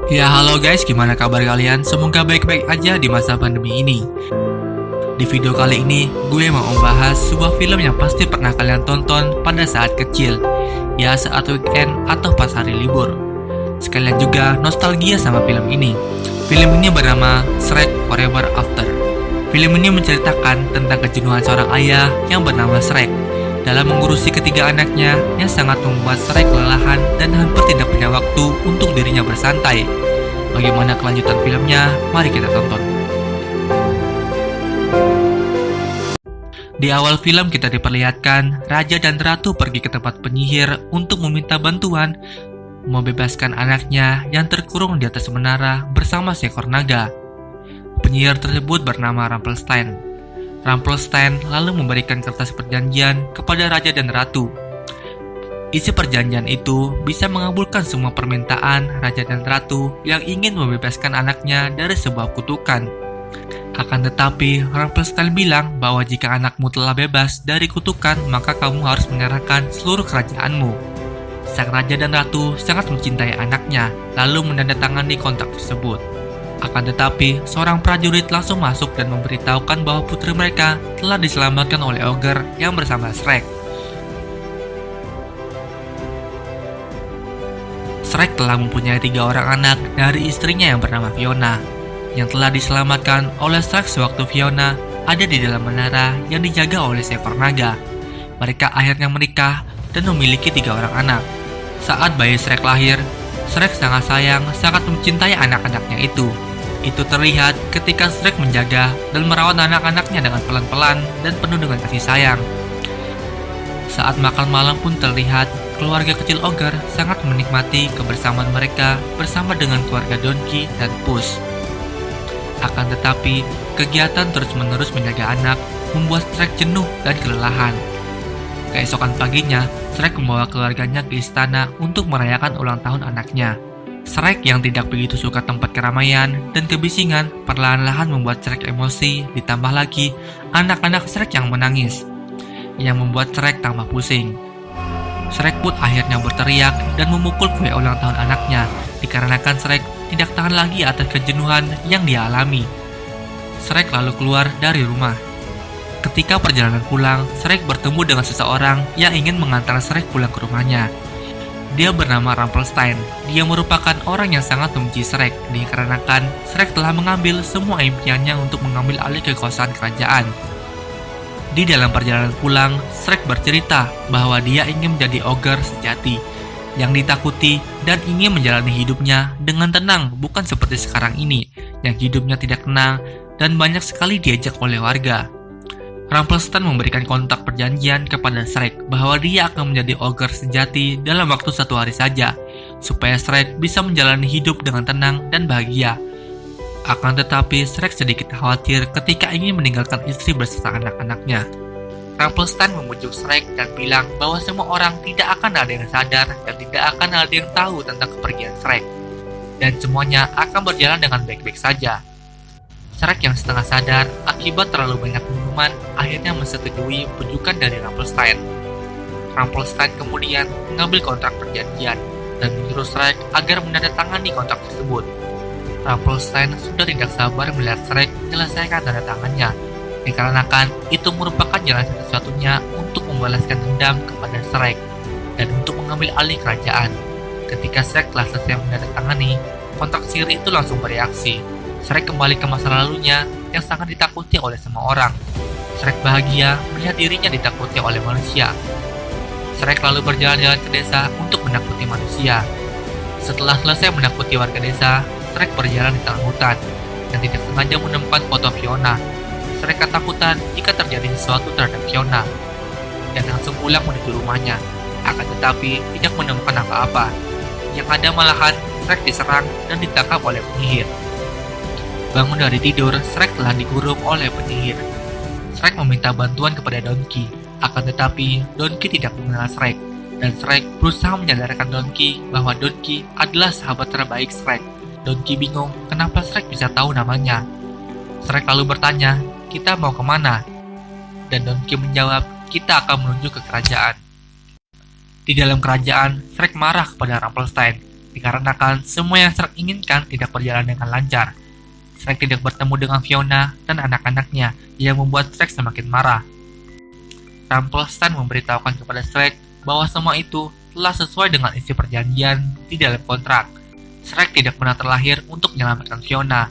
Ya halo guys, gimana kabar kalian? Semoga baik-baik aja di masa pandemi ini. Di video kali ini, gue mau membahas sebuah film yang pasti pernah kalian tonton pada saat kecil. Ya saat weekend atau pas hari libur. Sekalian juga nostalgia sama film ini. Film ini bernama Shrek Forever After. Film ini menceritakan tentang kejenuhan seorang ayah yang bernama Shrek dalam mengurusi ketiga anaknya yang sangat membuat Shrek kelelahan dan hampir tidak punya waktu untuk dirinya bersantai. Bagaimana kelanjutan filmnya? Mari kita tonton. Di awal film kita diperlihatkan Raja dan Ratu pergi ke tempat penyihir untuk meminta bantuan membebaskan anaknya yang terkurung di atas menara bersama seekor naga. Penyihir tersebut bernama Rumpelstiltskin. Rumpelstiltskin lalu memberikan kertas perjanjian kepada Raja dan Ratu. Isi perjanjian itu bisa mengabulkan semua permintaan Raja dan Ratu yang ingin membebaskan anaknya dari sebuah kutukan. Akan tetapi, Rumpelstiltskin bilang bahwa jika anakmu telah bebas dari kutukan, maka kamu harus menyerahkan seluruh kerajaanmu. Sang Raja dan Ratu sangat mencintai anaknya, lalu menandatangani kontrak tersebut. Akan tetapi, seorang prajurit langsung masuk dan memberitahukan bahwa putri mereka telah diselamatkan oleh Ogre yang bersama Shrek. Shrek telah mempunyai 3 orang anak dari istrinya yang bernama Fiona, yang telah diselamatkan oleh Shrek sewaktu Fiona ada di dalam menara yang dijaga oleh seekor naga. Mereka akhirnya menikah dan memiliki 3 orang anak. Saat bayi Shrek lahir, Shrek sangat sayang, sangat mencintai anak-anaknya itu. Itu terlihat ketika Shrek menjaga dan merawat anak-anaknya dengan pelan-pelan dan penuh dengan kasih sayang. Saat makan malam pun terlihat keluarga kecil Ogre sangat menikmati kebersamaan mereka bersama dengan keluarga Donkey dan Puss. Akan tetapi, kegiatan terus-menerus menjaga anak membuat Shrek jenuh dan kelelahan. Keesokan paginya, Shrek membawa keluarganya ke istana untuk merayakan ulang tahun anaknya. Shrek yang tidak begitu suka tempat keramaian dan kebisingan perlahan-lahan membuat Shrek emosi, ditambah lagi anak-anak Shrek yang menangis, yang membuat Shrek tambah pusing. Shrek pun akhirnya berteriak dan memukul kue ulang tahun anaknya, dikarenakan Shrek tidak tahan lagi atas kejenuhan yang dia alami. Shrek lalu keluar dari rumah. Ketika perjalanan pulang, Shrek bertemu dengan seseorang yang ingin mengantar Shrek pulang ke rumahnya. Dia bernama Rumpelstiltskin. Dia merupakan orang yang sangat membenci Shrek, dikarenakan Shrek telah mengambil semua impiannya untuk mengambil alih kekuasaan kerajaan. Di dalam perjalanan pulang, Shrek bercerita bahwa dia ingin menjadi ogre sejati, yang ditakuti dan ingin menjalani hidupnya dengan tenang, bukan seperti sekarang ini, yang hidupnya tidak tenang dan banyak sekali diajak oleh warga. Rumpelstiltskin memberikan kontak perjanjian kepada Shrek bahwa dia akan menjadi ogre sejati dalam waktu 1 hari saja, supaya Shrek bisa menjalani hidup dengan tenang dan bahagia. Akan tetapi, Shrek sedikit khawatir ketika ingin meninggalkan istri beserta anak-anaknya. Rumpelstiltskin membujuk Shrek dan bilang bahwa semua orang tidak akan ada yang sadar dan tidak akan ada yang tahu tentang kepergian Shrek, dan semuanya akan berjalan dengan baik-baik saja. Shrek yang setengah sadar akibat terlalu banyak minuman akhirnya menyetujui bujukan dari Rumpelstiltskin. Rumpelstiltskin kemudian mengambil kontrak perjanjian dan menyuruh Shrek agar menandatangani kontrak tersebut. Rumpelstiltskin sudah tidak sabar melihat Shrek menyelesaikan tanda tangannya, dikarenakan itu merupakan jalan satu-satunya untuk membalaskan dendam kepada Shrek dan untuk mengambil alih kerajaan. Ketika Shrek telah selesai menandatangani, kontrak sihir itu langsung bereaksi. Shrek kembali ke masa lalunya yang sangat ditakuti oleh semua orang. Shrek bahagia melihat dirinya ditakuti oleh manusia. Shrek lalu berjalan-jalan ke desa untuk menakuti manusia. Setelah selesai menakuti warga desa, Shrek berjalan di tengah hutan dan tidak sengaja menemukan foto Fiona. Shrek ketakutan jika terjadi sesuatu terhadap Fiona dan langsung pulang menuju rumahnya. Akan tetapi tidak menemukan apa-apa. Yang ada malahan Shrek diserang dan ditangkap oleh penyihir. Bangun dari tidur, Shrek telah dikurung oleh penyihir. Shrek meminta bantuan kepada Donkey. Akan tetapi, Donkey tidak mengenal Shrek. Dan Shrek berusaha menyadarkan Donkey bahwa Donkey adalah sahabat terbaik Shrek. Donkey bingung kenapa Shrek bisa tahu namanya. Shrek lalu bertanya, "Kita mau kemana?" Dan Donkey menjawab, "Kita akan menuju ke kerajaan." Di dalam kerajaan, Shrek marah kepada Rumpelstiltskin. dikarenakan semua yang Shrek inginkan tidak berjalan dengan lancar. Shrek tidak bertemu dengan Fiona dan anak-anaknya yang membuat Shrek semakin marah. Rumpelstiltskin memberitahukan kepada Shrek bahwa semua itu telah sesuai dengan isi perjanjian di dalam kontrak. Shrek tidak pernah terlahir untuk menyelamatkan Fiona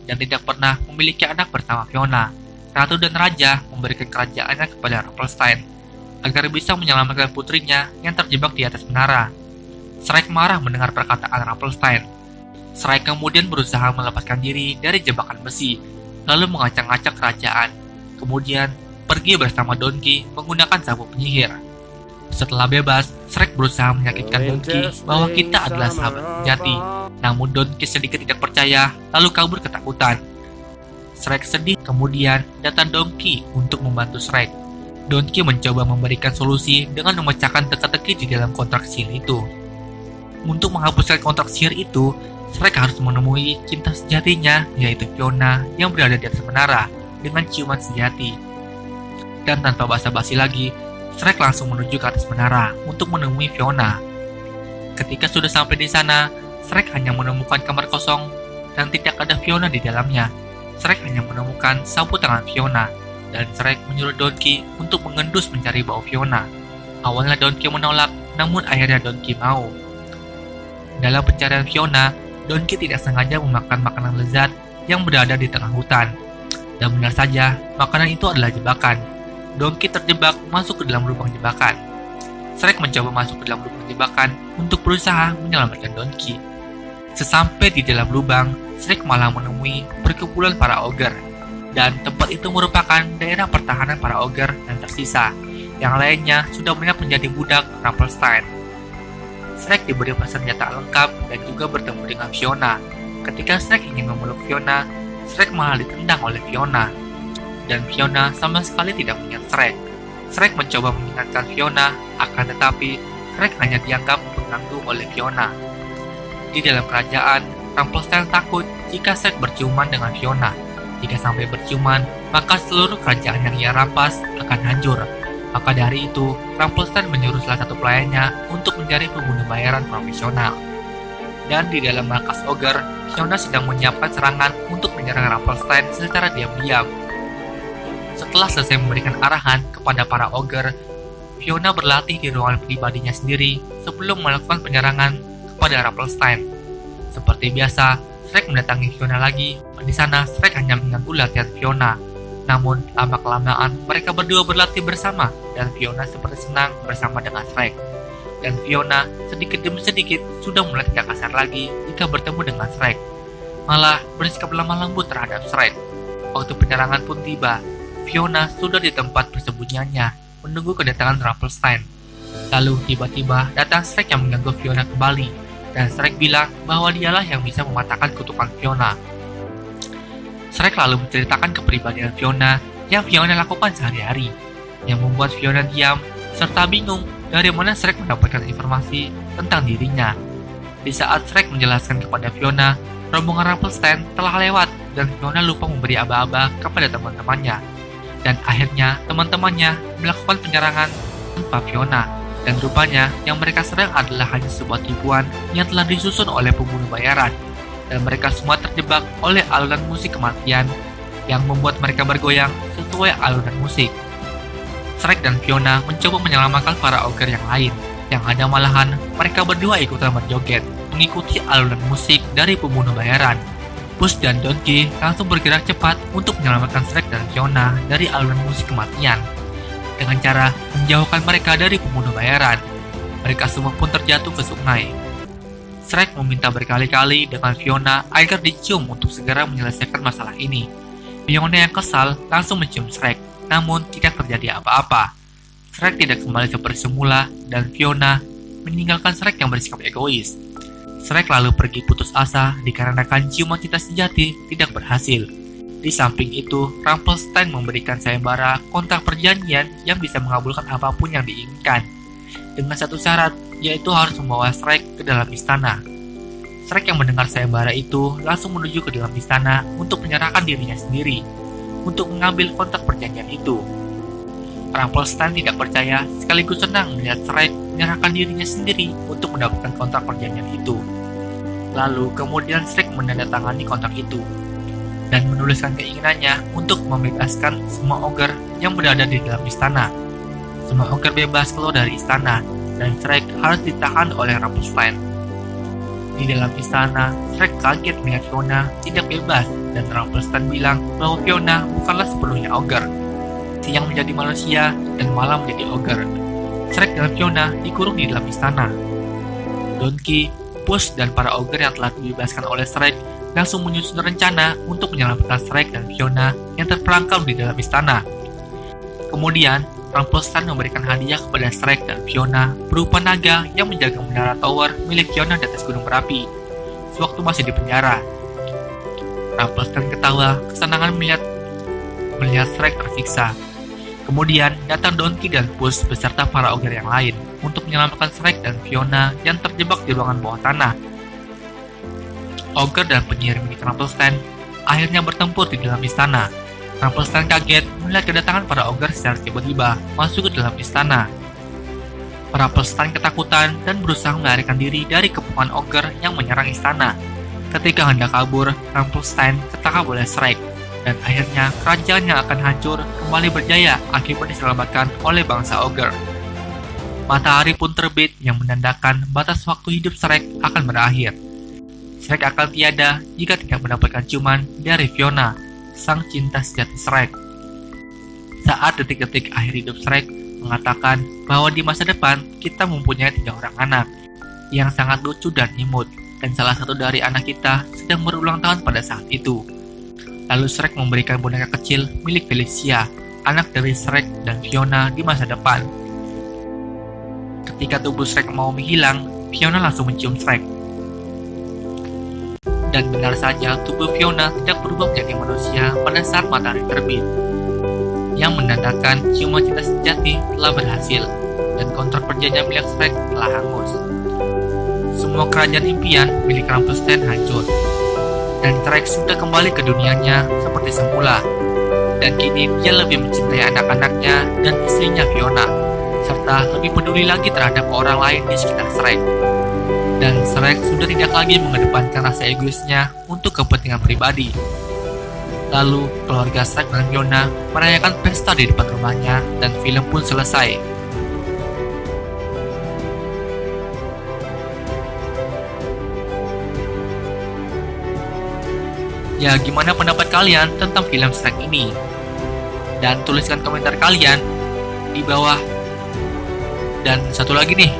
dan tidak pernah memiliki anak bersama Fiona. Ratu dan Raja memberikan kerajaannya kepada Rumpelstiltskin agar bisa menyelamatkan putrinya yang terjebak di atas menara. Shrek marah mendengar perkataan Rumpelstiltskin. Shrek kemudian berusaha melepaskan diri dari jebakan besi, lalu mengacak-acak kerajaan. Kemudian pergi bersama Donkey menggunakan sabuk penyihir. Setelah bebas, Shrek berusaha meyakinkan Donkey bahwa kita adalah sahabat sejati. Namun Donkey sedikit tidak percaya, lalu kabur ketakutan. Shrek sedih, kemudian datang Donkey untuk membantu Shrek. Donkey mencoba memberikan solusi dengan memecahkan teka-teki di dalam kontrak sihir itu. Untuk menghapuskan kontrak sihir itu, Shrek harus menemui cinta sejatinya, yaitu Fiona yang berada di atas menara dengan ciuman sejati. Dan tanpa basa-basi lagi, Shrek langsung menuju ke atas menara untuk menemui Fiona. Ketika sudah sampai di sana, Shrek hanya menemukan kamar kosong dan tidak ada Fiona di dalamnya. Shrek hanya menemukan sapu tangan Fiona, dan Shrek menyuruh Donkey untuk mengendus mencari bau Fiona. Awalnya Donkey menolak, namun akhirnya Donkey mau. Dalam pencarian Fiona, Donkey tidak sengaja memakan makanan lezat yang berada di tengah hutan. Dan benar saja, makanan itu adalah jebakan. Donkey terjebak masuk ke dalam lubang jebakan. Shrek mencoba masuk ke dalam lubang jebakan untuk berusaha menyelamatkan Donkey. Sesampai di dalam lubang, Shrek malah menemui perkumpulan para ogre. Dan tempat itu merupakan daerah pertahanan para ogre yang tersisa. Yang lainnya sudah banyak menjadi budak Rumpelstiltskin. Shrek diberi persenjataan lengkap dan juga bertemu dengan Fiona. Ketika Shrek ingin memeluk Fiona, Shrek malah ditendang oleh Fiona. Dan Fiona sama sekali tidak mengingat Shrek. Shrek mencoba mengingatkan Fiona, akan tetapi Shrek hanya dianggap pengganggu oleh Fiona. Di dalam kerajaan, Rumpelstiltskin takut jika Shrek berciuman dengan Fiona. Jika sampai berciuman, maka seluruh kerajaan yang ia rampas akan hancur. Maka dari itu, Rumpelstiltskin menyuruh salah satu pelayannya untuk mencari pembunuh bayaran profesional. Dan di dalam markas ogre, Fiona sedang menyiapkan serangan untuk menyerang Rumpelstiltskin secara diam-diam. Setelah selesai memberikan arahan kepada para ogre, Fiona berlatih di ruangan pribadinya sendiri sebelum melakukan penyerangan kepada Rumpelstiltskin. Seperti biasa, Shrek mendatangi Fiona lagi. Di sana, Shrek hanya mengganggu latihan Fiona. Namun, lama-kelamaan mereka berdua berlatih bersama dan Fiona seperti senang bersama dengan Shrek. Dan Fiona sedikit demi sedikit sudah mulai tidak kasar lagi jika bertemu dengan Shrek. Malah bersikap lemah lembut terhadap Shrek. Waktu penyerangan pun tiba. Fiona sudah di tempat persembunyiannya menunggu kedatangan Rumpelstiltskin. Lalu tiba-tiba datang Shrek yang mengganggu Fiona kembali. Dan Shrek bilang bahwa dialah yang bisa mematahkan kutukan Fiona. Shrek lalu menceritakan kepribadian Fiona yang Fiona lakukan sehari-hari, yang membuat Fiona diam serta bingung dari mana Shrek mendapatkan informasi tentang dirinya. Di saat Shrek menjelaskan kepada Fiona, rombongan Rumpelstiltskin telah lewat dan Fiona lupa memberi aba-aba kepada teman-temannya. Dan akhirnya teman-temannya melakukan penyerangan tanpa Fiona. Dan rupanya yang mereka serang adalah hanya sebuah tipuan yang telah disusun oleh pembunuh bayaran. Dan mereka semua terjebak oleh alunan musik kematian yang membuat mereka bergoyang sesuai alunan musik. Shrek dan Fiona mencoba menyelamatkan para ogre yang lain. Yang ada malahan mereka berdua ikutan berjoget, mengikuti alunan musik dari pembunuh bayaran. Puss dan Donkey langsung bergerak cepat untuk menyelamatkan Shrek dan Fiona dari alunan musik kematian. Dengan cara menjauhkan mereka dari pembunuh bayaran, mereka semua pun terjatuh ke sungai. Shrek meminta berkali-kali dengan Fiona agar dicium untuk segera menyelesaikan masalah ini. Fiona yang kesal langsung mencium Shrek, namun tidak terjadi apa-apa. Shrek tidak kembali seperti semula dan Fiona meninggalkan Shrek yang bersikap egois. Shrek lalu pergi putus asa dikarenakan ciuman cinta sejati tidak berhasil. Di samping itu, Rumpelstiltskin memberikan sayembara kontrak perjanjian yang bisa mengabulkan apapun yang diinginkan. Dengan satu syarat, yaitu harus membawa Shrek ke dalam istana. Shrek yang mendengar sayembara itu langsung menuju ke dalam istana untuk menyerahkan dirinya sendiri untuk mengambil kontrak perjanjian itu. Rumpelstiltskin tidak percaya sekaligus senang melihat Shrek menyerahkan dirinya sendiri untuk mendapatkan kontrak perjanjian itu. Lalu kemudian Shrek menandatangani kontrak itu dan menuliskan keinginannya untuk membebaskan semua ogre yang berada di dalam istana. Semua ogre bebas keluar dari istana dan Shrek harus ditahan oleh Rumpelstiltskin. Di dalam istana, Shrek kaget melihat Fiona tidak bebas dan Rumpelstiltskin bilang bahwa Fiona bukanlah sepenuhnya ogre. Siang menjadi manusia dan malam menjadi ogre. Shrek dan Fiona dikurung di dalam istana. Donkey, Puss, dan para ogre yang telah dibebaskan oleh Shrek langsung menyusun rencana untuk menyelamatkan Shrek dan Fiona yang terperangkap di dalam istana. Kemudian, Rumpelstiltskin memberikan hadiah kepada Shrek dan Fiona berupa naga yang menjaga menara tower milik Fiona di atas gunung berapi sewaktu masih di penjara. Rumpelstiltskin ketawa kesenangan melihat Shrek tersiksa. Kemudian datang Donkey dan Puss beserta para ogre yang lain untuk menyelamatkan Shrek dan Fiona yang terjebak di ruangan bawah tanah. Ogre dan penyihir milik Rumpelstiltskin akhirnya bertempur di dalam istana. Rumpelstiltskin kaget melihat kedatangan para ogre secara tiba-tiba masuk ke dalam istana. Rumpelstiltskin ketakutan dan berusaha melarikan diri dari kepungan ogre yang menyerang istana. Ketika hendak kabur, Rumpelstiltskin ketangkap oleh Shrek, dan akhirnya kerajaan yang akan hancur kembali berjaya akibat diselamatkan oleh bangsa ogre. Matahari pun terbit yang menandakan batas waktu hidup Shrek akan berakhir. Shrek akan tiada jika tidak mendapatkan ciuman dari Fiona, sang cinta sejati Shrek. Saat detik-detik akhir hidup Shrek mengatakan bahwa di masa depan kita mempunyai 3 orang anak yang sangat lucu dan imut, dan salah satu dari anak kita sedang berulang tahun pada saat itu. Lalu Shrek memberikan boneka kecil milik Felicia, anak dari Shrek dan Fiona di masa depan. Ketika tubuh Shrek mau menghilang, Fiona langsung mencium Shrek. Dan benar saja tubuh Fiona tidak berubah menjadi manusia pada saat matahari terbit, yang menandakan ciuman cinta sejati telah berhasil dan kontrak perjanjian milik Shrek telah hangus. Semua kerajaan impian milik Rumpelstiltskin hancur, dan Shrek sudah kembali ke dunianya seperti semula. Dan kini dia lebih mencintai anak-anaknya dan istrinya Fiona, serta lebih peduli lagi terhadap orang lain di sekitar Shrek. Dan Shrek sudah tidak lagi mengedepankan rasa egoisnya untuk kepentingan pribadi. Lalu, keluarga Shrek dan Fiona merayakan pesta di depan rumahnya dan film pun selesai. Ya, gimana pendapat kalian tentang film Shrek ini? Dan tuliskan komentar kalian di bawah. Dan satu lagi nih,